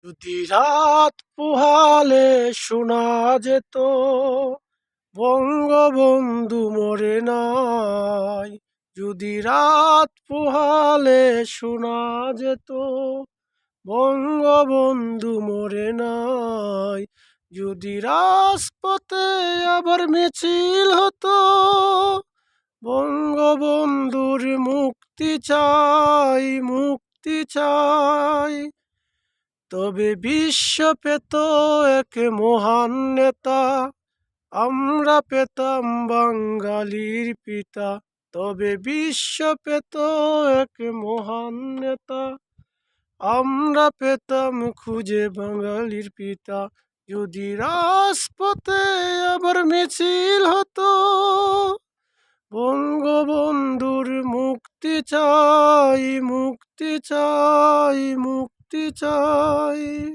যদি রাত পোহালে শোনা যেত বঙ্গবন্ধু মরে নাই। যদি রাত পোহালে শোনা যেত বঙ্গবন্ধু মরে নাই। যদি রাজপথে আবার মিছিল হতো বঙ্গবন্ধুর মুক্তি চাই, মুক্তি চাই। তবে বিশ্ব পেত এক মহান নেতা, আমরা পেতাম বাঙালির পিতা। তবে বিশ্ব পেত এক মহান নেতা, আমরা পেতাম খুঁজে বাঙালির পিতা। যদি রাজপথে আবার মিছিল হতো বঙ্গবন্ধুর মুক্তি চাই, মুক্তি চাই, মুক্তি চাই।